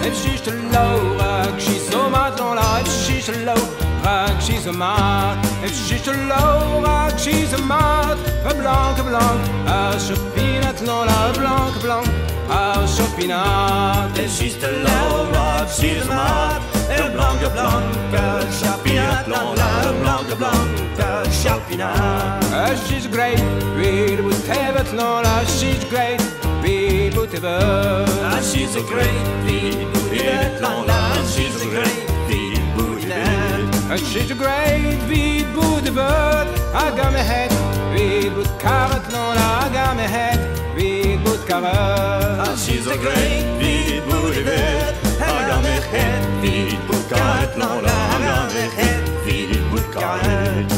If she's too low, she's so much on life. If she's too low, she's a mad. If she's too low, she's a mad. A blanc, chopinette, non, a blanc, chopinette. If she's too low, she's a mad. A blanc, chopinette, non, a blanc, chopinette. She's great, read with habit, non, she's great. Whatever. She's a great big booty net, she's a great big booty net. She's a great big booty bird. I got my head big with carrot, no, I got my head big with carrot. She's a great big booty bird. I got my head big with carrot, no, I got my head big with carrot.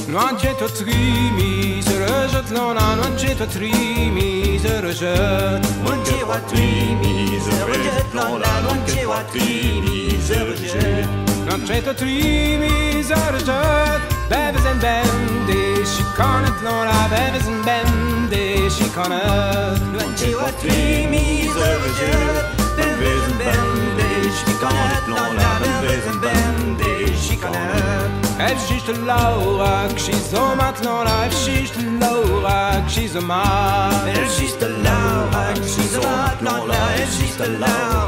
Non c'è to trimi, se rejette l'on non c'è to trimi, se rejette. Non c'è wa trimi, se rejette l'on non c'è wa trimi, se rejette. Non c'è to trimi, se rejette. Bevers en bende, she can't l'on la bevers en bende, she can't. Non c'è wa trimi, se rejette. Bevers en bende, she can't l'on la bevers en bende, she can't. If she's too low, she's so much no life. She's too low, she's a mad. If she's too low, she's a mad. No life. She's too low,